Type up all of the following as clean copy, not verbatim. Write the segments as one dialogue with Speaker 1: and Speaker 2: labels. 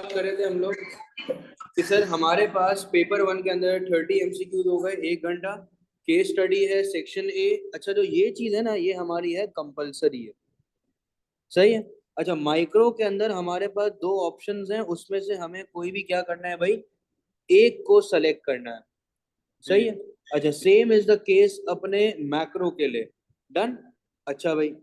Speaker 1: बात कर रहे थे हम लोग कि सर हमारे पास पेपर 1 के अंदर 30 एमसीक्यूज हो गए, 1 घंटा केस स्टडी है सेक्शन ए। अच्छा, तो ये चीज है ना, ये हमारी है कंपलसरी है। सही है। अच्छा, माइक्रो के अंदर हमारे पास दो ऑप्शंस हैं, उसमें से हमें कोई भी क्या करना है भाई, एक को सेलेक्ट करना है। सही है। अच्छा, सेम इज द केस अपने मैक्रो के लिए। डन। अच्छा भाई,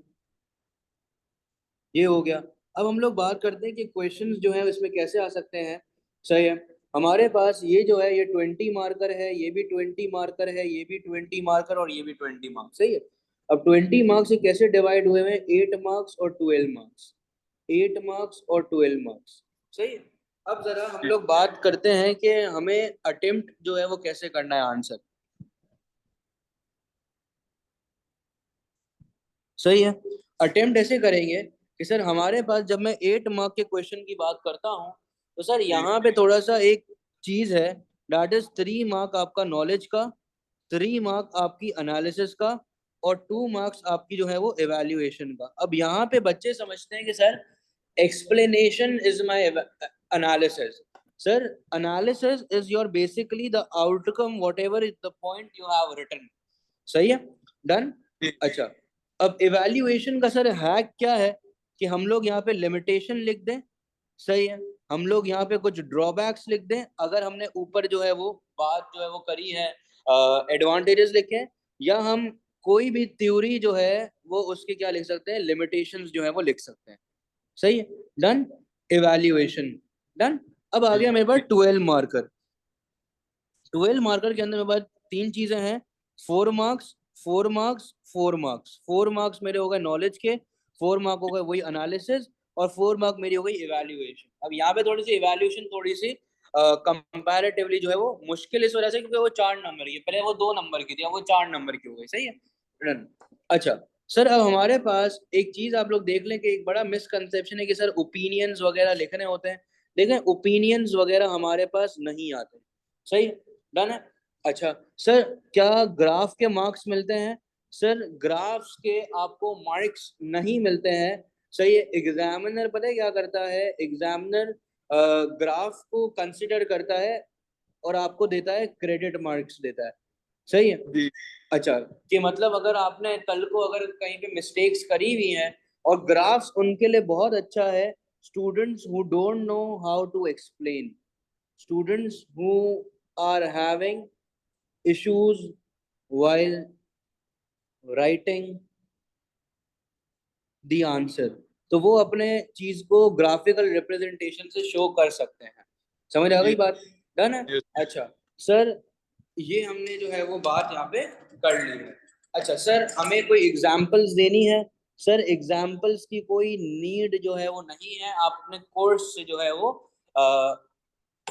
Speaker 1: ये हो गया। अब हम लोग बात करते हैं कि क्वेश्चंस जो है इसमें कैसे आ सकते हैं। सही है। हमारे पास ये जो है, ये 20 मार्कर है, ये भी 20 मार्कर है, ये भी 20 मार्कर और ये भी 20 मार्क्स। सही है। अब 20 मार्क्स से कैसे डिवाइड हुए हैं, 8 मार्क्स और 12 मार्क्स, 8 मार्क्स और 12 मार्क्स। सही है। अब जरा हम लोग बात करते हैं कि हमें अटेम्प्ट जो है वो कैसे करना है आंसर। सही है। अटेम्प्ट ऐसे करेंगे कि सर हमारे पास जब मैं 8 मार्क के क्वेश्चन की बात करता हूँ, तो सर यहाँ पे थोड़ा सा एक चीज है, दैट इज 3 मार्क आपका नॉलेज का, 3 मार्क आपकी एनालिसिस का, और 2 मार्क्स आपकी जो है वो एवेल्युएशन का। अब यहाँ पे बच्चे समझते हैं कि sir explanation is my analysis. Sir analysis is your basically the outcome whatever is the point you have written. सही है। डन। अच्छा, अब इवैल्यूएशन का सर हैक क्या है कि हम लोग यहाँ पे लिमिटेशन लिख दें। सही है। हम लोग यहाँ पे कुछ ड्रॉबैक्स लिख दें, अगर हमने ऊपर जो है वो बात जो है वो करी है, एडवांटेजेस लिखें, या हम कोई भी थ्योरी जो है वो उसके क्या लिख सकते हैं, लिमिटेशंस जो है वो लिख सकते हैं। सही है। डन। इवैल्यूएशन। डन। अब आ गया मेरे पास 12 मार्कर। 12 मार्कर के अंदर मेरे पास तीन चीजें हैं, 4 मार्क्स, 4 मार्क्स, 4 मार्क्स। 4 मार्क्स मेरे हो गए नॉलेज के, 4 मार्क हो गए वही एनालिसिस, और 4 मार्क मेरी हो गई इवैल्यूएशन। अब यहाँ पे थोड़ी सी इवैल्यूएशन थोड़ी सी कंपैरेटिवली जो है वो मुश्किल इस वजह से क्योंकि वो 4 नंबर की, पहले वो 2 नंबर की थी, अब वो 4 नंबर की हो गई। सही है। Done। अच्छा सर, अब हमारे पास एक चीज आप लोग देख लें कि एक बड़ा मिसकंसेप्शन है कि सर ओपिनियंस वगैरह लिखने होते हैं। देखें, ओपिनियंस वगैरह हमारे पास नहीं आते। सही। डन है। अच्छा सर, क्या ग्राफ के मार्क्स मिलते हैं? सर ग्राफ्स के आपको मार्क्स नहीं मिलते हैं। सही है। एग्जामिनर पता है क्या करता है, एग्जामिनर ग्राफ को कंसिडर करता है और आपको देता है क्रेडिट मार्क्स देता है। सही है।
Speaker 2: जी।
Speaker 1: अच्छा, कि मतलब अगर आपने कल को अगर कहीं पे मिस्टेक्स करी हुई हैं और ग्राफ्स उनके लिए बहुत अच्छा है, students who don't know how to explain, students who are having issues while writing the answer, तो वो अपने चीज को ग्राफिकल रिप्रेजेंटेशन से शो कर सकते हैं। समझ आ
Speaker 2: जी।
Speaker 1: गई बात? डन है।
Speaker 2: जी।
Speaker 1: अच्छा सर, ये हमने जो है वो बात यहाँ पे कर ली है। अच्छा सर, हमें कोई एग्जांपल्स देनी है? सर एग्जांपल्स की कोई नीड जो है वो नहीं है, आप अपने कोर्स से जो है वो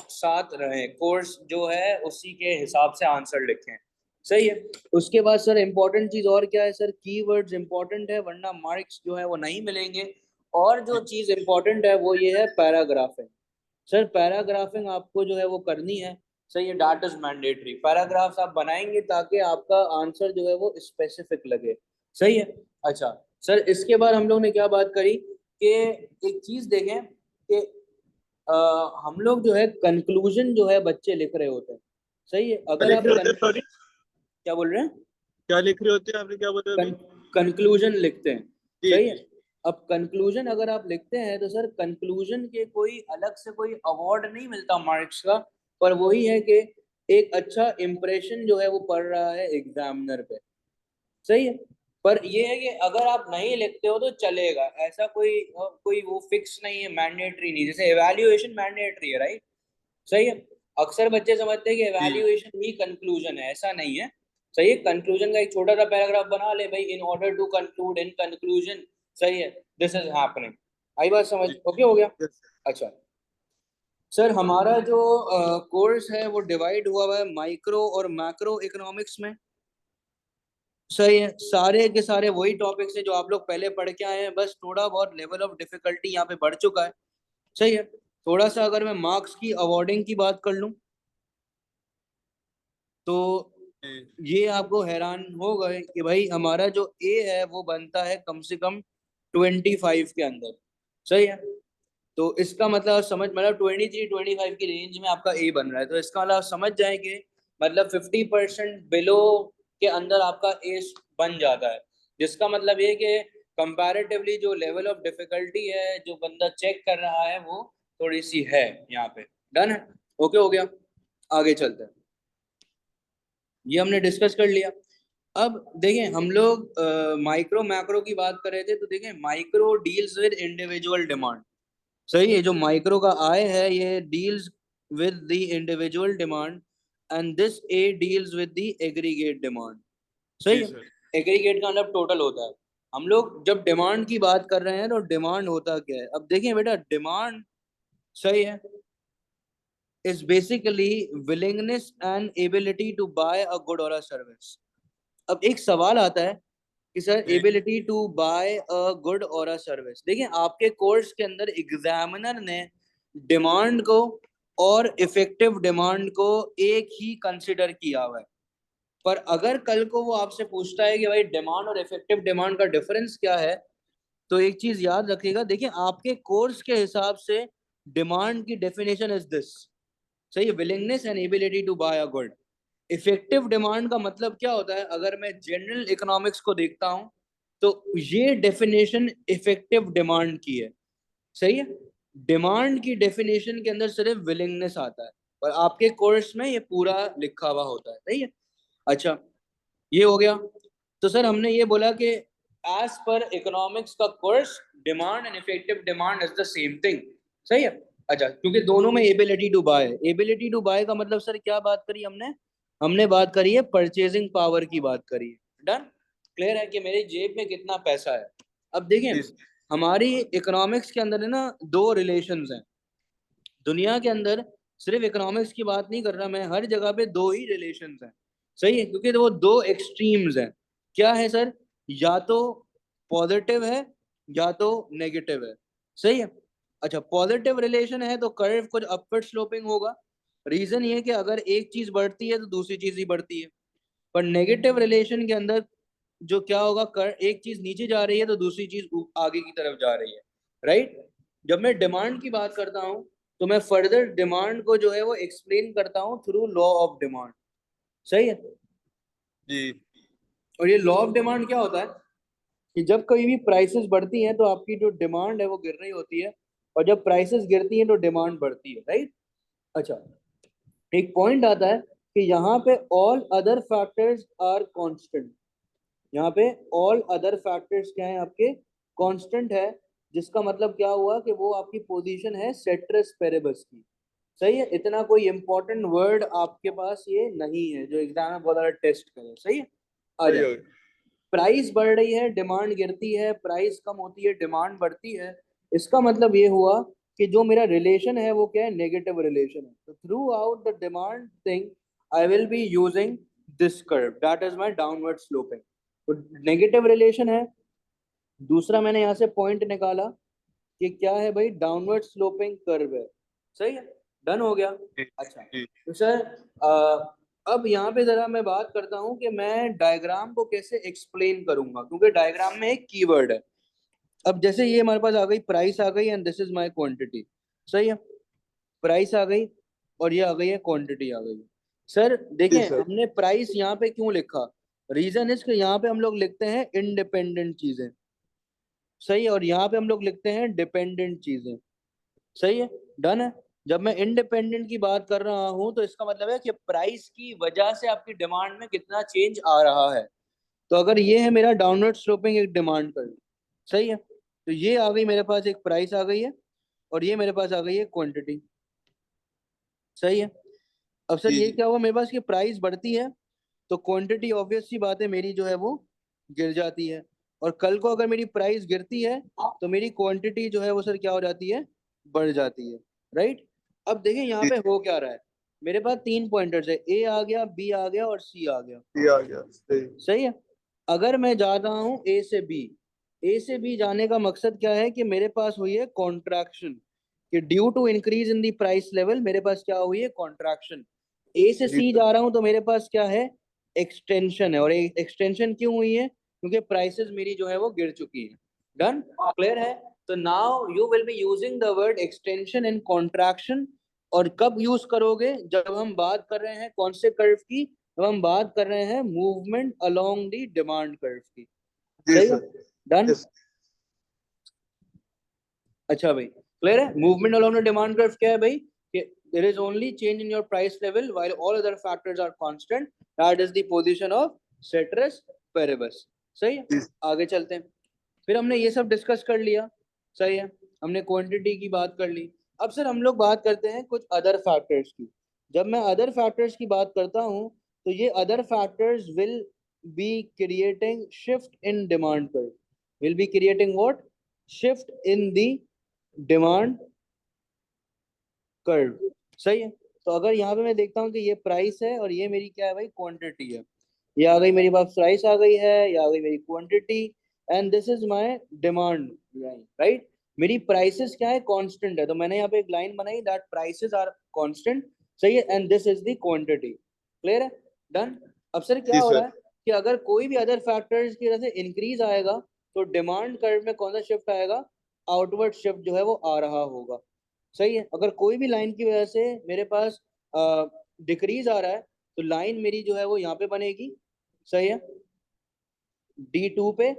Speaker 1: साथ रहें, कोर्स जो है उसी के हिसाब से आंसर लिखें। सही है। उसके बाद सर इंपॉर्टेंट चीज और क्या है सर, कीवर्ड्स इंपॉर्टेंट है, वरना मार्क्स जो है वो नहीं मिलेंगे। और जो चीज इंपॉर्टेंट है वो ये है पैराग्राफिंग। सर पैराग्राफिंग आपको जो है वो करनी है। सही है। दैट इज मैंडेटरी, पैराग्राफ्स आप बनाएंगे ताकि आपका आंसर जो है वो स्पेसिफिक लगे। सही है। अच्छा सर, इसके बाद हम लोग ने क्या बात करी कि एक चीज देखें कि हम लोग जो है कंक्लूजन जो है बच्चे लिख रहे होते हैं। सही है।
Speaker 2: क्या
Speaker 1: अगर
Speaker 2: लिख
Speaker 1: आप
Speaker 2: रहे होते हैं? सॉरी,
Speaker 1: क्या बोल रहे हैं,
Speaker 2: क्या लिख रहे होते हैं? आपने क्या बोला अभी?
Speaker 1: कंक्लूजन लिखते हैं।
Speaker 2: जी
Speaker 1: सही है।
Speaker 2: जी।
Speaker 1: अब कंक्लूजन अगर आप लिखते हैं तो सर कंक्लूजन के कोई अलग से कोई अवार्ड नहीं मिलता मार्क्स का, पर वही है कि एक अच्छा इंप्रेशन जो है वो पड़ रहा है एग्जामिनर पे। सही है। पर ये है कि अगर आप नहीं लिखते हो तो चलेगा, ऐसा कोई कोई वो फिक्स नहीं है, मैंडेटरी नहीं, जैसे एवेल्युएशन मैंडेटरी है, राइट। सही है। अक्सर बच्चे समझते हैं कि
Speaker 2: जी।
Speaker 1: एवेल्युएशन ही कंक्लूजन है, ऐसा नहीं है। सही है। कंक्लूजन का एक छोटा सा पैराग्राफ बना ले भाई, in order to conclude in conclusion, सही है, दिस इज हैपनिंग। आई बात समझ?
Speaker 2: जी।
Speaker 1: ओके, हो गया।
Speaker 2: यस।
Speaker 1: अच्छा सर, हमारा जो कोर्स है वो डिवाइड हुआ हुआ है माइक्रो और मैक्रो इकोनॉमिक्स में। सही है। सारे के सारे वही टॉपिक्स है जो आप लोग पहले पढ़ के आए हैं, बस थोड़ा बहुत लेवल ऑफ डिफिकल्टी यहाँ पे बढ़ चुका है। सही है। थोड़ा सा अगर मैं मार्क्स की अवार्डिंग की बात कर लूं तो
Speaker 2: जी।
Speaker 1: ये आपको हैरान हो गए कि भाई हमारा जो ए है वो बनता है कम से कम 25 के अंदर। सही है। तो इसका मतलब समझ, मतलब 23-25 की रेंज में आपका ए बन रहा है, तो इसका मतलब समझ जाए कि मतलब 50% बिलो के अंदर आपका ए बन जाता है, जिसका मतलब ये कि कंपैरेटिवली जो लेवल ऑफ डिफिकल्टी है जो बंदा चेक कर रहा है वो थोड़ी सी है यहाँ पे। डन है, ओके हो गया, आगे चलते हैं। ये हमने डिस्कस कर लिया। अब देखें हम लोग माइक्रो मैक्रो की बात कर रहे थे, तो देखें micro deals with individual demand. सही है, जो माइक्रो का आय है ये deals with the individual demand and this A deals with the aggregate demand. सही
Speaker 2: जी
Speaker 1: है,
Speaker 2: सर।
Speaker 1: एग्रीगेट का मतलब टोटल होता है। हम लोग जब डिमांड की बात कर रहे हैं तो डिमांड होता क्या है, अब देखिए बेटा डिमांड, सही है, is basically willingness and ability to buy a good or a service. अब एक सवाल आता है कि sir
Speaker 2: ji
Speaker 1: ability to buy a good or a service, देखिए आपके कोर्स के अंदर एग्जामिनर ने डिमांड को और इफेक्टिव डिमांड को एक ही कंसिडर किया हुआ है। पर अगर कल को वो आपसे पूछता है कि भाई डिमांड और इफेक्टिव डिमांड का डिफरेंस क्या है, तो एक चीज याद रखिएगा, देखिए आपके कोर्स के हिसाब से डिमांड की डेफिनेशन इज दिस, सही है, willingness and ability to buy a good. Effective demand का मतलब क्या होता है, अगर मैं जनरल इकोनॉमिक्स को देखता हूं तो ये डेफिनेशन इफेक्टिव डिमांड की है। सही है, डिमांड की डेफिनेशन के अंदर सिर्फ विलिंगनेस आता है, और आपके कोर्स में ये पूरा लिखा हुआ होता है। सही है, अच्छा ये हो गया। तो सर हमने ये बोला कि एज पर इकोनॉमिक्स का course demand and effective demand is the same thing. सही है, अच्छा क्योंकि दोनों में ability to buy, ability to buy का मतलब सर क्या बात करी हमने, हमने बात करी है परचेजिंग पावर की बात करी है। डन, क्लियर है कि मेरी जेब में कितना पैसा है। अब देखें
Speaker 2: जी
Speaker 1: हमारी इकोनॉमिक्स के अंदर है ना दो रिलेशंस हैं दुनिया के अंदर, सिर्फ इकोनॉमिक्स की बात नहीं कर रहा मैं, हर जगह पे दो ही रिलेशंस हैं। सही है, क्योंकि वो दो एक्सट्रीम्स हैं। क्या है सर, या तो पॉजिटिव है या तो नेगेटिव है। सही है, अच्छा पॉजिटिव रिलेशन है तो कर्व कुछ अपवर्ड स्लोपिंग होगा, रीजन ये कि अगर एक चीज बढ़ती है तो दूसरी चीज ही बढ़ती है। पर नेगेटिव रिलेशन के अंदर जो क्या होगा, कर एक चीज नीचे जा रही है तो दूसरी चीज आगे की तरफ जा रही है। राइट, जब मैं डिमांड की बात करता हूं तो मैं फर्दर डिमांड को जो है वो एक्सप्लेन करता हूं थ्रू लॉ ऑफ डिमांड। सही है,
Speaker 2: जी
Speaker 1: और ये लॉ ऑफ डिमांड क्या होता है कि जब कभी भी प्राइसेस बढ़ती हैं तो आपकी जो डिमांड है वो गिर रही होती है, और जब प्राइसेस गिरती हैं तो डिमांड बढ़ती है। राइट, अच्छा एक पॉइंट आता है कि यहाँ पे all other factors are constant, यहाँ पे ऑल अदर फैक्टर्स क्या है आपके, कांस्टेंट है, जिसका मतलब क्या हुआ कि वो आपकी पोजीशन है सेट्रस पेरेबस की। सही है, इतना कोई इंपॉर्टेंट वर्ड आपके पास ये नहीं है जो एग्जाम में बहुत ज्यादा टेस्ट करे। सही है, आ
Speaker 2: सही
Speaker 1: जाए,
Speaker 2: हो गया।
Speaker 1: प्राइस बढ़ रही है डिमांड गिरती है, प्राइस कम होती है डिमांड बढ़ती है, इसका मतलब ये हुआ कि जो मेरा रिलेशन है वो क्या है, नेगेटिव रिलेशन है। तो through out the demand thing I will be using this curve, that is my downward sloping. तो नेगेटिव रिलेशन है। दूसरा मैंने यहाँ से पॉइंट निकाला कि क्या है भाई, डाउनवर्ड स्लोपिंग कर्व है। सही है, डन हो गया।
Speaker 2: जी
Speaker 1: अच्छा
Speaker 2: जी
Speaker 1: तो सर अब यहाँ पे जरा मैं बात करता हूँ कि मैं डायग्राम को कैसे एक्सप्लेन करूंगा, क्योंकि डायग्राम में एक कीवर्ड है। अब जैसे ये हमारे पास आ गई, प्राइस आ गई and this is my quantity. सही है, प्राइस आ गई और ये आ गई है क्वांटिटी आ गई। सर देखें
Speaker 2: जी सर।
Speaker 1: हमने प्राइस यहाँ पे क्यों लिखा, रीजन इज कि यहाँ पे हम लोग लिखते हैं इंडिपेंडेंट चीजें। सही है, और यहाँ पे हम लोग लिखते हैं डिपेंडेंट चीजें। सही है, डन है। जब मैं इंडिपेंडेंट की बात कर रहा हूं तो इसका मतलब है कि प्राइस की वजह से आपकी डिमांड में कितना चेंज आ रहा है। तो अगर ये है मेरा डाउनवर्ड स्लोपिंग एक डिमांड कर, सही है, तो ये आ गई मेरे पास एक प्राइस आ गई है, और ये मेरे पास आ गई है क्वांटिटी। सही है, अब सर
Speaker 2: जी
Speaker 1: ये
Speaker 2: जी
Speaker 1: क्या हुआ मेरे पास कि प्राइस बढ़ती है तो क्वांटिटी ऑब्वियस सी बात है मेरी जो है वो गिर जाती है, और कल को अगर मेरी प्राइस गिरती है तो मेरी क्वांटिटी जो है वो सर क्या हो जाती है, बढ़ जाती है। राइट, अब देखिए यहाँ
Speaker 2: जी
Speaker 1: पे हो क्या रहा है, मेरे पास तीन पॉइंटर्स है, ए आ गया, बी आ गया और सी आ गया।
Speaker 2: जी आ गया सही।
Speaker 1: सही है, अगर मैं जाता हूँ ए से बी, ए से बी जाने का मकसद क्या है कि मेरे पास हुई है कॉन्ट्रैक्शन, कि due to increase in the price level मेरे पास क्या हुई है, कॉन्ट्रैक्शन। ए से
Speaker 2: जी
Speaker 1: सी
Speaker 2: सर।
Speaker 1: जा रहा हूं तो मेरे पास क्या है, एक्सटेंशन है, और एक्सटेंशन क्यों हुई है, क्योंकि प्राइसेस मेरी जो है वो गिर चुकी है। डन, क्लियर है। तो now you will be using the word extension in contraction. और कब यूज करोगे? जब हम बात कर रहे हैं कौन से कर्व की? जब हम बात कर रहे हैं movement along the demand curve की।
Speaker 2: जी
Speaker 1: सही है,
Speaker 2: सर।
Speaker 1: डन।
Speaker 2: यस।
Speaker 1: अच्छा भाई, क्लियर है? Movement along the demand curve क्या है भाई? कि there is only change in your price level while all other factors are constant. That is the position of ceteris paribus. सही है,
Speaker 2: जी
Speaker 1: आगे चलते हैं। फिर हमने ये सब डिस्कस कर लिया, सही है, हमने क्वांटिटी की बात कर ली। अब सर हम लोग बात करते हैं कुछ अदर फैक्टर्स की। जब मैं अदर फैक्टर्स की बात करता हूं तो ये other factors will be creating shift in demand curve. Will be creating what? Shift in the demand curve. सही है। तो अगर यहाँ पे मैं देखता हूँ कि ये प्राइस है और ये मेरी क्या है भाई? क्वांटिटी है। ये आ गई मेरी पास प्राइस आ गई है, ये आ गई मेरी quantity, and this is my demand line, right? मेरी प्राइसेस क्या है? कांस्टेंट है। तो मैंने यहाँ पे एक लाइन बनाई दैट प्राइसेस आर कांस्टेंट। सही है, and this is the quantity. Clear है, डन। अब सर क्या
Speaker 2: जी
Speaker 1: हो रहा
Speaker 2: सर।
Speaker 1: है कि अगर कोई भी अदर फैक्टर्स की वजह से इंक्रीज आएगा तो डिमांड कर्व में कौन सा शिफ्ट आएगा? आउटवर्ड शिफ्ट जो है वो आ रहा होगा। सही है। अगर कोई भी लाइन की वजह से मेरे पास डिक्रीज आ रहा है तो लाइन मेरी जो है वो यहाँ पे बनेगी। सही है, D2 पे।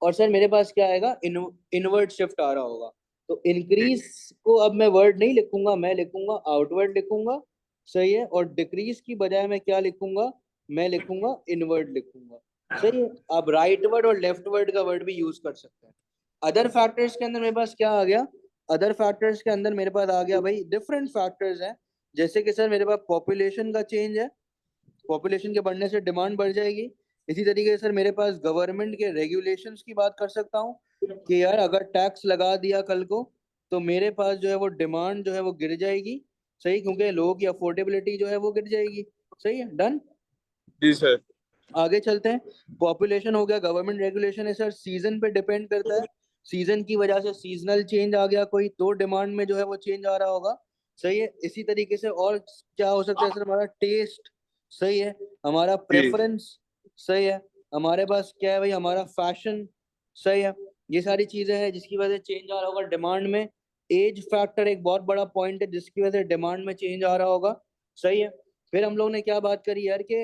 Speaker 1: और सर मेरे पास क्या आएगा? इनवर्ड शिफ्ट आ रहा होगा। तो इंक्रीज को अब मैं वर्ड नहीं लिखूंगा, मैं लिखूंगा आउटवर्ड लिखूंगा। सही है। और डिक्रीज की बजाय मैं क्या लिखूंगा? मैं लिखूंगा इनवर्ड लिखूंगा। सही है। आप राइट वर्ड और लेफ्ट वर्ड का वर्ड भी यूज कर सकते हैं। अदर फैक्टर्स के अंदर मेरे पास क्या आ गया? अदर फैक्टर्स के अंदर मेरे पास आ गया भाई डिफरेंट फैक्टर्स हैं। जैसे कि सर मेरे पास पॉपुलेशन का चेंज है, पॉपुलेशन के बढ़ने से डिमांड बढ़ जाएगी। इसी तरीके से सर मेरे पास गवर्नमेंट के रेगुलेशंस की बात कर सकता हूँ कि यार अगर टैक्स लगा दिया कल को तो मेरे पास जो है वो डिमांड जो है वो गिर जाएगी। सही, क्योंकि लोगों की अफोर्डेबिलिटी जो है वो गिर जाएगी। सही है, डन।
Speaker 2: जी सर।
Speaker 1: आगे चलते हैं। पॉपुलेशन हो गया, गवर्नमेंट रेगुलेशन है सर सीजन पे डिपेंड करता है। सीजन की वजह से सीजनल चेंज आ गया कोई तो डिमांड में जो है वो चेंज आ रहा होगा। सही है। इसी तरीके से और क्या हो सकता है सर? हमारा टेस्ट, सही है, हमारा
Speaker 2: जी
Speaker 1: प्रेफरेंस, सही है, हमारे पास क्या है भाई? हमारा फैशन, सही है। ये सारी चीजें हैं जिसकी वजह से चेंज आ रहा होगा डिमांड में। एज फैक्टर एक बहुत बड़ा पॉइंट है जिसकी वजह से डिमांड में चेंज आ रहा होगा। सही है। फिर हम लोग ने क्या बात करी यार कि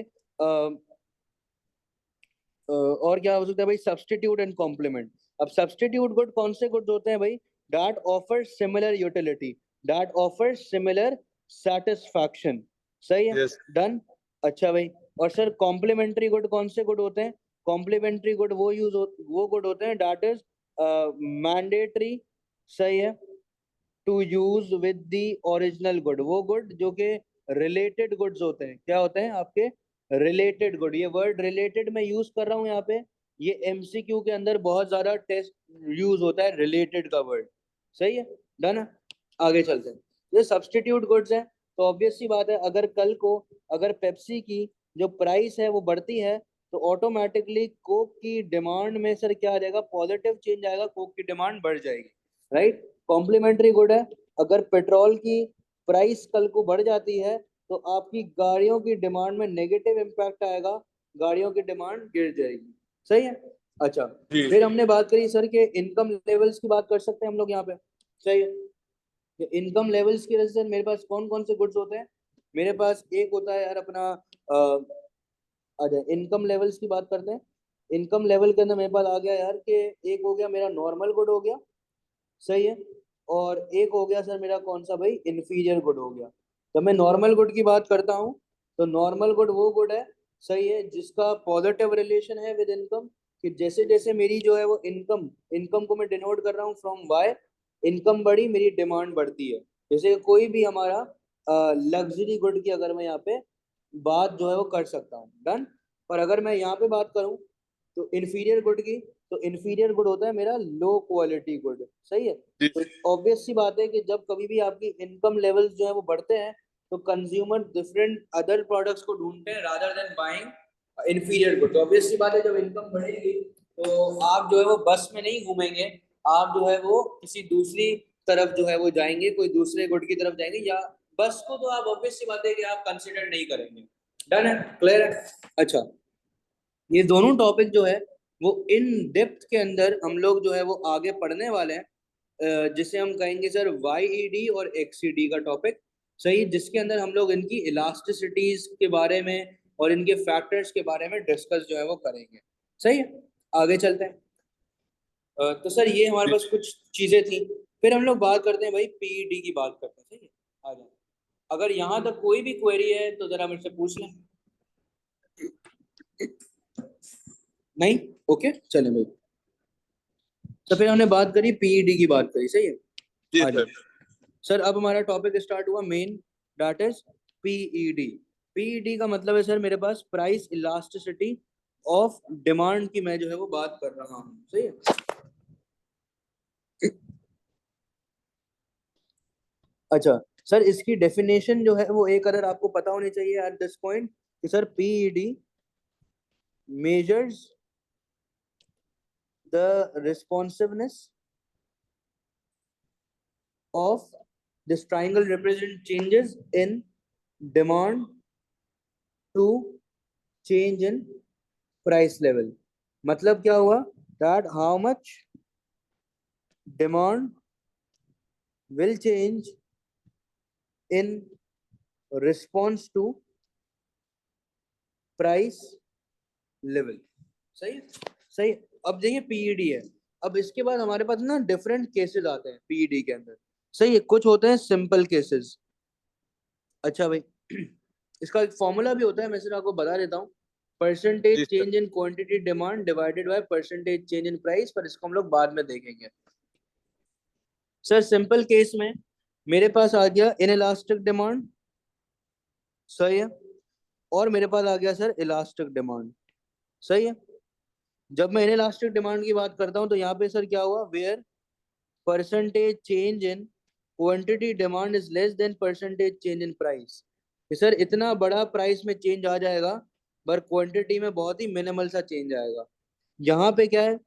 Speaker 1: और क्या हो सकता है भाई? Substitute and complement. अब सब्सटीट्यूट गुड कौन से गुड्स होते हैं भाई? That offer similar utility, that offer similar satisfaction. सही है,
Speaker 2: यस।
Speaker 1: डन। अच्छा भाई, और सर कॉम्प्लीमेंट्री गुड कौन से गुड होते हैं? कॉम्प्लीमेंट्री गुड वो गुड होते हैं दैट इज मैंडेटरी, सही है, to use with the original good. वो गुड जो कि रिलेटेड गुड्स होते हैं। क्या होते हैं आपके? Related good. ये वर्ड रिलेटेड मैं यूज कर रहा हूँ यहाँ पे। ये एमसीक्यू के अंदर बहुत ज्यादा टेस्ट यूज होता है रिलेटेड का वर्ड। सही है, डन है। आगे चलते हैं। ये सब्सटीट्यूट गुड्स है तो ऑब्वियस सी बात है अगर कल को अगर पेप्सी की जो प्राइस है वो बढ़ती है तो ऑटोमेटिकली कोक की डिमांड में सर क्या आ जाएगा? पॉजिटिव चेंज आएगा, कोक की डिमांड बढ़ जाएगी, राइट? कॉम्प्लीमेंट्री गुड है, अगर पेट्रोल की प्राइस कल को बढ़ जाती है तो आपकी गाड़ियों की डिमांड में नेगेटिव इम्पैक्ट आएगा, गाड़ियों की डिमांड गिर जाएगी। सही है। अच्छा,
Speaker 2: जी
Speaker 1: फिर हमने बात करी सर के इनकम लेवल्स की बात कर सकते हैं हम लोग यहाँ पे। सही है। इनकम लेवल्स की वजह से मेरे पास कौन कौन से गुड्स होते हैं? मेरे पास एक होता है यार अपना अच्छा, इनकम लेवल्स की बात करते हैं। इनकम लेवल के अंदर मेरे पास आ गया यार कि एक हो गया मेरा नॉर्मल गुड हो गया, सही है, और एक हो गया सर मेरा कौन सा भाई? इन्फीरियर गुड हो गया। जब मैं नॉर्मल गुड की बात करता हूँ तो नॉर्मल गुड वो गुड है, सही है, जिसका पॉजिटिव रिलेशन है विद इनकम। कि जैसे जैसे मेरी जो है वो इनकम, इनकम को मैं डिनोट कर रहा हूँ फ्रॉम वाई, इनकम बढ़ी मेरी डिमांड बढ़ती है। जैसे कोई भी हमारा लग्जरी गुड की अगर मैं यहाँ पे बात जो है वो कर सकता हूँ, डन। पर अगर मैं यहाँ पे बात करूँ तो इन्फीरियर गुड की, तो इन्फीरियर गुड होता है मेरा लो क्वालिटी गुड। सही है।
Speaker 2: जी
Speaker 1: तो ऑब्वियस सी बात है कि जब कभी भी आपकी इनकम लेवल्स जो है वो बढ़ते हैं तो कंज्यूमर डिफरेंट अदर प्रोडक्ट्स को ढूंढते हैं rather than buying inferior good. तो ऑब्वियस सी बात है जब इनकम बढ़ेगी तो आप जो है वो बस में नहीं घूमेंगे, आप जो है वो किसी दूसरी तरफ जो है वो जाएंगे, कोई दूसरे गुड की तरफ जाएंगे, या बस को तो आप ऑब्वियस सी बात है कि आप कंसिडर नहीं करेंगे। डन है, क्लियर है। अच्छा, ये दोनों टॉपिक जो है वो इन डेप्थ के अंदर हम लोग जो है वो आगे पढ़ने वाले हैं। जिसे हम कहेंगे सर YED और XED का टॉपिक, सही, जिसके अंदर हम लोग इनकी इलास्टिसिटीज के बारे में और इनके फैक्टर्स के बारे में डिस्कस जो है वो करेंगे। सही है, आगे चलते हैं। तो सर ये हमारे
Speaker 2: जी
Speaker 1: पास कुछ चीजें थी, फिर हम लोग बात करते हैं भाई PED की बात करते हैं। सही है, आ जाए। अगर यहाँ तक कोई भी क्वेरी है तो जरा मुझसे पूछ लें। नहीं, ओके चले भाई। तो फिर हमने बात करी PED की बात करी, सही है,
Speaker 2: जी
Speaker 1: आ जाए।
Speaker 2: सर।
Speaker 1: सर अब हमारा टॉपिक स्टार्ट हुआ main, that is PED। PED का मतलब है सर मेरे पास प्राइस इलास्टिसिटी ऑफ डिमांड की मैं जो है वो बात कर रहा हूँ। सही है, अच्छा सर इसकी डेफिनेशन जो है वो एक अगर आपको पता होनी चाहिए एट दिस पॉइंट कि sir PED measures the responsiveness of this triangle represent changes in demand to change in price level। मतलब क्या हुआ, that how much demand will change in response to price level। सही है, सही है। अब देखिए PED है, अब इसके बाद हमारे पास ना डिफरेंट केसेस आते हैं PED के अंदर। सही है, कुछ होते हैं सिंपल केसेस। अच्छा भाई, इसका एक फॉर्मूला भी होता है, मैं सिर्फ आपको बता देता हूँ, परसेंटेज
Speaker 2: जी sir.
Speaker 1: Change in quantity demand divided by percentage change in price, पर इसको हम लोग बाद में देखेंगे। सर सिंपल केस में मेरे पास आ गया इनइलास्टिक डिमांड, सही है, और मेरे पास आ गया सर इलास्टिक डिमांड। सही है, जब मैं इनइलास्टिक डिमांड की बात करता हूं तो यहाँ पे सर क्या हुआ, where percentage change in quantity demand is less than percentage change in price. Sir इतना बड़ा प्राइस में चेंज आ जाएगा पर क्वांटिटी में बहुत ही मिनिमल सा चेंज आएगा। यहाँ पे क्या है,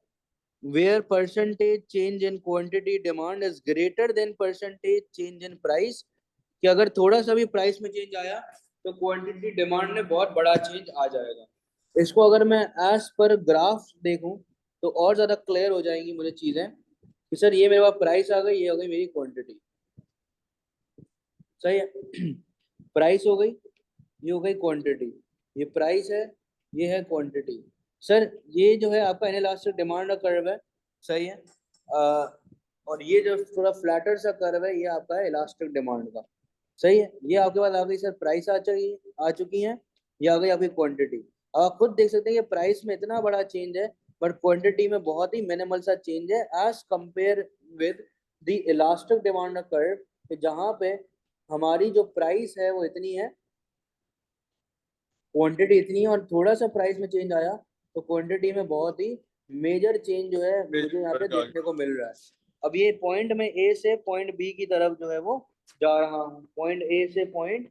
Speaker 1: where percentage change in quantity demand is greater than percentage change in price, कि अगर थोड़ा सा भी प्राइस में चेंज आया तो क्वांटिटी डिमांड में बहुत बड़ा चेंज आ जाएगा। इसको अगर मैं एज पर ग्राफ देखूं तो और ज्यादा क्लियर हो जाएंगी मुझे चीजें कि सर ये मेरे पास प्राइस आ गई, ये हो गई मेरी क्वांटिटी। सही है, प्राइस हो गई, ये हो गई क्वांटिटी, ये प्राइस है, ये है क्वांटिटी। सर ये जो है आपका इनइलास्टिक डिमांड का कर्व है, सही है, और ये जो थोड़ा फ्लैटर सा कर्व है ये आपका है इलास्टिक डिमांड का। सही है, ये आपके पास आ गई सर प्राइस आ चुकी है, ये आ गई आपकी क्वांटिटी। अब आप खुद देख सकते हैं कि प्राइस में इतना बड़ा चेंज है बट क्वांटिटी में बहुत ही मिनिमल सा चेंज है as compare with the elastic demand curve, जहां पे हमारी जो प्राइस है वो इतनी है, क्वांटिटी इतनी है, और थोड़ा सा प्राइस में चेंज आया तो क्वांटिटी में बहुत ही मेजर चेंज जो है मुझे यहाँ पे देखने को मिल रहा है। अब ये पॉइंट में ए से पॉइंट बी की तरफ जो है वो जा रहा हूँ, पॉइंट ए से पॉइंट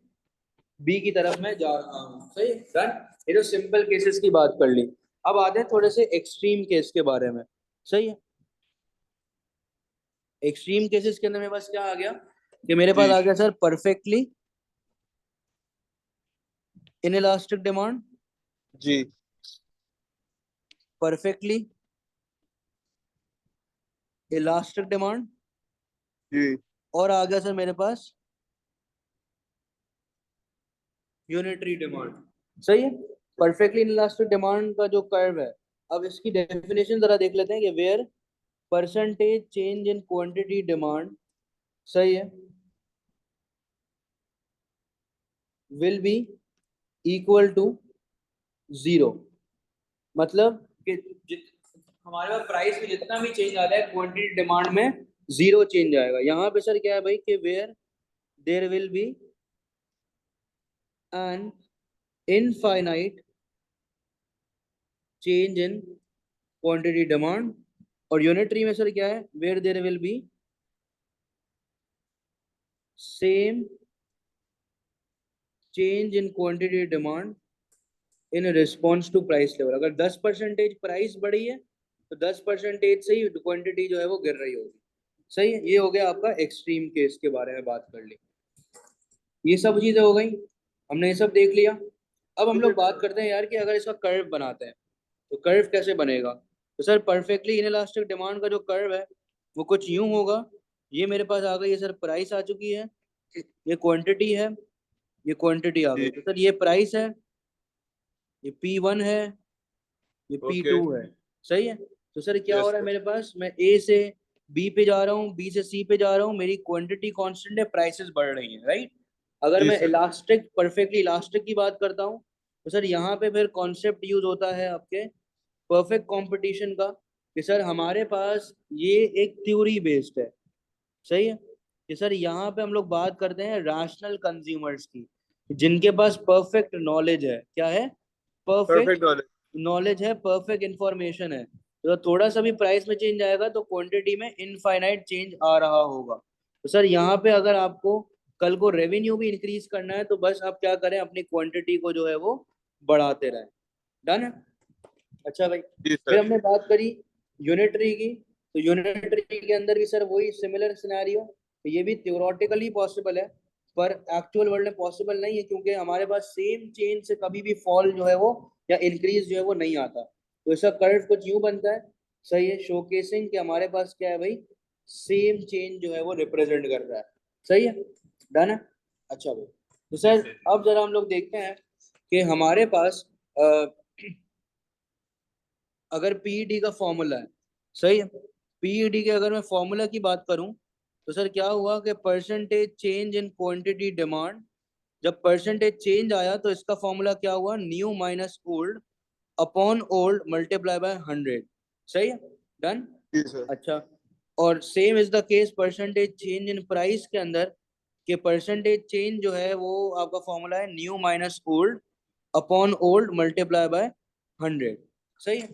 Speaker 1: बी की तरफ मैं जा रहा हूँ। सही, डन। ये तो सिंपल केसेस की बात कर ली, अब आते हैं थोड़े से एक्सट्रीम केस के बारे में। सही है, एक्सट्रीम केसेस के अंदर मेरे पास क्या आ गया कि मेरे पास
Speaker 2: जी
Speaker 1: आ गया सर परफेक्टली इनइलास्टिक डिमांड,
Speaker 2: जी
Speaker 1: परफेक्टली इलास्टिक डिमांड,
Speaker 2: जी
Speaker 1: और आ गया सर मेरे पास यूनिटरी डिमांड। सही है, परफेक्टली इनइलास्टिक डिमांड का जो कर्व है, अब इसकी डेफिनेशन जरा देख लेते हैं कि where percentage change in quantity demand, सही है, will be equal to zero. मतलब कि हमारे पास प्राइस में जितना भी चेंज आता है क्वांटिटी डिमांड में जीरो चेंज आएगा। यहाँ पे सर क्या है भाई कि where there will be an infinite change in quantity demand, और यूनिटरी में सर क्या है, where there will be same change in quantity demand in response to price level. अगर 10% प्राइस बढ़ी है तो 10% से ही क्वांटिटी जो है वो गिर रही होगी। सही है, ये हो गया आपका एक्सट्रीम केस के बारे में बात कर ली। ये सब चीजें हो गई, हमने ये सब देख लिया। अब हम लोग बात करते हैं यार कि अगर इसका कर्व बनाते हैं तो कर्व कैसे बनेगा। तो सर परफेक्टली इनइलास्टिक डिमांड का जो कर्व है वो कुछ यूं होगा ये मेरे पास आ गई है सर, प्राइस आ चुकी है, ये क्वांटिटी है, ये क्वांटिटी आ गई।
Speaker 2: जी।
Speaker 1: तो सर ये प्राइस है, ये P1 है, ये
Speaker 2: ओके।
Speaker 1: P2 है। सही है। तो सर क्या हो
Speaker 2: यस
Speaker 1: रहा है
Speaker 2: सर।
Speaker 1: मेरे पास, मैं A से B पे जा रहा हूँ, B से C पे जा रहा हूँ, मेरी क्वांटिटी कांस्टेंट है, प्राइसेस बढ़ रही हैं, राइट। अगर
Speaker 2: जी
Speaker 1: मैं
Speaker 2: सर।
Speaker 1: इलास्टिक, परफेक्टली इलास्टिक की बात करता हूँ, तो सर यहाँ पे फिर कॉन्सेप्ट यूज होता है आपके परफेक्ट कंपटीशन का, कि सर हमारे पास ये एक थ्योरी बेस्ड है। सही है। कि सर यहाँ पे हम लोग बात करते हैं रैशनल कंज्यूमर्स की, जिनके पास परफेक्ट नॉलेज है। क्या है? Perfect
Speaker 2: perfect knowledge.
Speaker 1: नॉलेज है, परफेक्ट इंफॉर्मेशन है। तो थोड़ा सा भी प्राइस में चेंज आएगा तो क्वांटिटी में इनफाइनाइट चेंज आ रहा होगा। तो सर यहाँ पे अगर आपको कल को रेवेन्यू भी इंक्रीज करना है तो बस आप क्या करें, अपनी क्वांटिटी को जो है वो बढ़ाते रहें। डन है। अच्छा भाई,
Speaker 2: जी
Speaker 1: फिर
Speaker 2: सर।
Speaker 1: हमने बात करी यूनिटरी की। तो यूनिटरी के अंदर भी सर वही सिमिलर सिनेरियो, तो ये भी थ्योरेटिकली पॉसिबल है, पर एक्चुअल वर्ल्ड में पॉसिबल नहीं है, क्योंकि हमारे पास सेम चेन से कभी भी फॉल जो है वो या इंक्रीज जो है वो नहीं आता। तो इसका कर्व कुछ यूं बनता है। सही है, शोकेसिंग कि हमारे पास क्या है भाई, सेम चेन जो है वो रिप्रेजेंट कर रहा है। सही है। डन है। अच्छा भाई, तो
Speaker 2: जी
Speaker 1: सर
Speaker 2: सर।
Speaker 1: अब जरा हम लोग देखते हैं कि हमारे पास अगर पीईडी का फॉर्मूला है। सही है। पीईडी के अगर मैं फॉर्मूला की बात करूं, तो सर क्या हुआ कि percentage change in quantity demand, जब परसेंटेज चेंज आया तो इसका फॉर्मूला क्या हुआ, new minus old upon old multiply by 100। सही है। डन।
Speaker 2: जी सर।
Speaker 1: अच्छा, और same is the case percentage change in price के अंदर, कि परसेंटेज चेंज जो है वो आपका फॉर्मूला है new minus old upon old multiply by 100। सही है।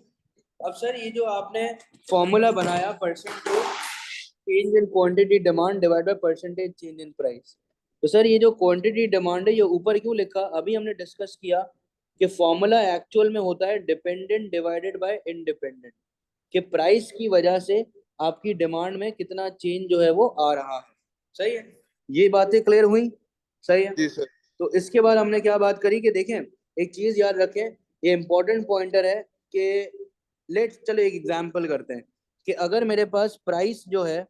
Speaker 1: अब सर ये जो आपने फॉर्मूला बनाया, percentage change in quantity demand divide by percentage change in price, तो सर ये जो क्वांटिटी डिमांड है ये ऊपर क्यों लिखा, अभी हमने डिस्कस किया कि फॉर्मूला एक्चुअल में होता है डिपेंडेंट डिवाइडेड बाय इंडिपेंडेंट, कि प्राइस की वजह से आपकी डिमांड में कितना चेंज जो है वो आ रहा है। सही है। ये बातें क्लियर हुई। सही है।
Speaker 2: जी सर।
Speaker 1: तो इसके बाद हमने क्या बात करी कि देखें, एक चीज याद रखें, ये इंपॉर्टेंट पॉइंटर है कि लेट्स, चलो एक एग्जांपल करते हैं कि अगर मेरे पास प्राइस जो है,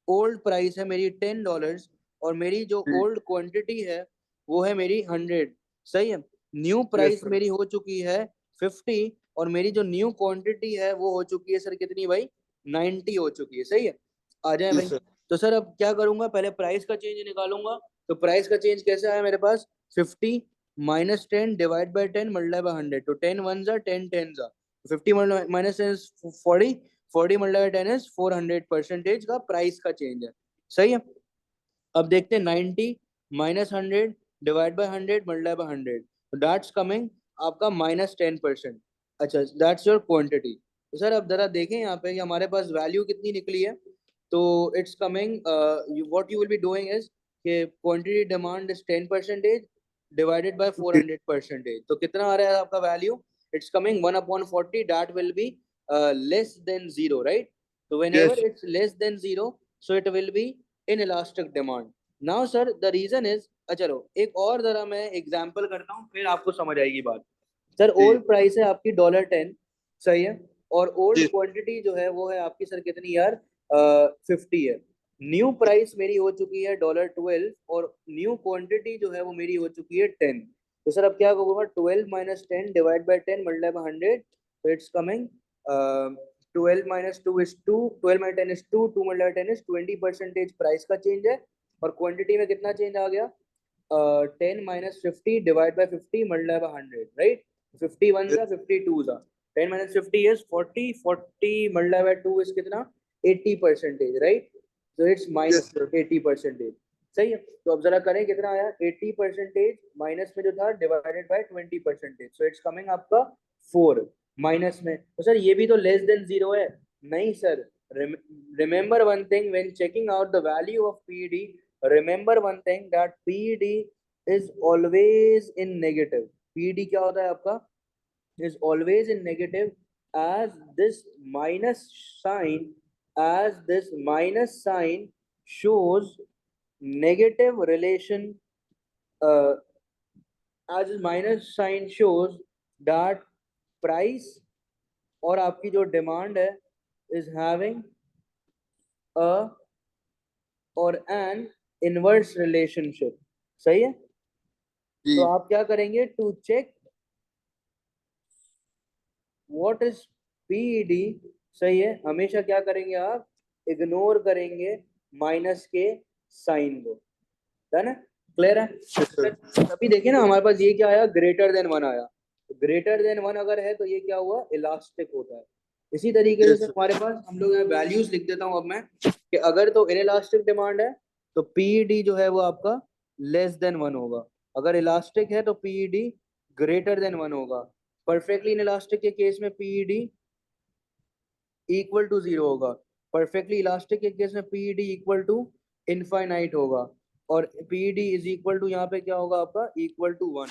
Speaker 1: ओल्ड प्राइस है मेरी $10, और मेरी जो
Speaker 2: जी।
Speaker 1: ओल्ड क्वांटिटी है वो है मेरी 100। सही है। New
Speaker 2: yes
Speaker 1: price
Speaker 2: sir.
Speaker 1: मेरी हो चुकी है 50, और मेरी जो न्यू क्वांटिटी है वो हो चुकी है सर कितनी भाई, 90 हो चुकी है। सही है। आ जाए
Speaker 2: जी
Speaker 1: भाई।
Speaker 2: सर।
Speaker 1: तो सर अब क्या करूंगा, पहले प्राइस का चेंज निकालूंगा। तो प्राइस का चेंज कैसे आया मेरे पास, 50 minus 10 divide by 10 multiply by 100। तो 10 वन जा 10 टेन जा, 50 माइनस 10 40, 40 मल्टीप्लाई 10 इज 400, परसेंटेज का प्राइस का चेंज है। सही है। अब देखते हैं 90 minus 100 divide by 100 multiply by 100, तो दैट्स कमिंग आपका -10%। अच्छा, दैट्स योर क्वांटिटी। तो सर अब जरा देखें यहाँ पे कि हमारे पास वैल्यू कितनी निकली है। तो it's coming, what you will be doing is कि quantity demand is 10% divided by
Speaker 2: G.
Speaker 1: 400%, तो कितना आ रहा है आपका value, it's coming 1/40, that will be less than zero, right. तो whenever
Speaker 2: yes.
Speaker 1: it's less than zero, so it will be inelastic demand. Now sir, the reason is, चलो एक और जरा मैं एग्जांपल करता हूँ फिर आपको समझ आएगी बात। सर
Speaker 2: जी।
Speaker 1: ओल्ड प्राइस है आपकी $10। सही है। और ओल्ड
Speaker 2: जी।
Speaker 1: क्वांटिटी जो है वो है आपकी सर कितनी यार, 50 है। न्यू प्राइस मेरी हो चुकी है $12, और न्यू क्वांटिटी जो है वो मेरी हो चुकी है 10। तो सर अब क्या होगा, 12 minus 10 divide by 10 multiply by 100, तो it's coming 12 minus 2 is 2, 12 minus 10 is 2, 2 multiply 10 is 20% price का चेंज है। और क्वांटिटी में कितना चेंज आ गया, 10 minus 50 divide by 50 multiply by 100, right. 50 one जा 52 जा, 10 minus 50 is 40, 40 multiply by 2 is कितना, 80%, right. so it's
Speaker 2: yes
Speaker 1: minus
Speaker 2: sir.
Speaker 1: 80%। सही है। तो अब जरा करें कितना आया, 80% माइनस में जो था divided by 20%, so it's coming आपका 4 माइनस में। तो सर ये भी तो लेस देन जीरो है। नहीं sir, remember one thing when checking out the value of PD, remember one thing that PD is always in negative. PD क्या होता है आपका, is always in negative, as this minus sign, as this minus sign shows negative relation, uh, as this minus sign shows that price और आपकी जो demand है is having a और an inverse relationship. सही है।
Speaker 2: जी
Speaker 1: तो आप क्या करेंगे, to check what is PED. सही है, हमेशा क्या करेंगे आप, इग्नोर करेंगे माइनस के साइन को। डन है, क्लियर है।
Speaker 2: yes, sir.
Speaker 1: अभी देखिए ना, हमारे पास ये क्या आया, ग्रेटर देन वन आया। ग्रेटर देन वन अगर है तो ये क्या हुआ, इलास्टिक होता है। इसी तरीके
Speaker 2: yes,
Speaker 1: से
Speaker 2: sir.
Speaker 1: हमारे पास, हम लोग वैल्यूज लिख देता हूं अब मैं, कि अगर तो इनइलास्टिक डिमांड है तो पीईडी जो है वो आपका लेस देन वन होगा। अगर इलास्टिक है तो पीईडी ग्रेटर देन वन होगा। परफेक्टली इनइलास्टिक के केस में पीईडी इक्वल टू जीरो होगा। परफेक्टली इलास्टिक के केस में पीईडी इक्वल टू इनफाइनाइट होगा। और पीईडी इज इक्वल टू यहाँ पे क्या होगा आपका, इक्वल टू वन।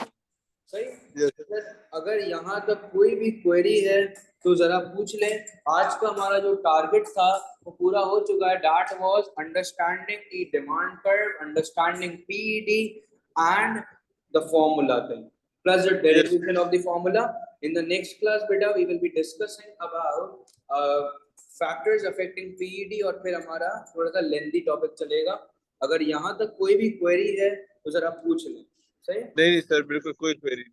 Speaker 1: सही।
Speaker 2: yes,
Speaker 1: सर, अगर यहाँ तक कोई भी क्वेरी है तो जरा पूछ ले। आज का हमारा जो टारगेट था वो पूरा हो चुका है। That was understanding the demand curve, understanding PED and the formula thing plus the derivation of the formula. In the next class beta we will be discussing about factors affecting PED और फिर हमारा थोड़ा सा lengthy topic चलेगा। अगर यहाँ तक कोई भी क्वेरी है तो जरा पूछ लें। सही।
Speaker 2: नहीं सर, बिल्कुल कोई क्वेरी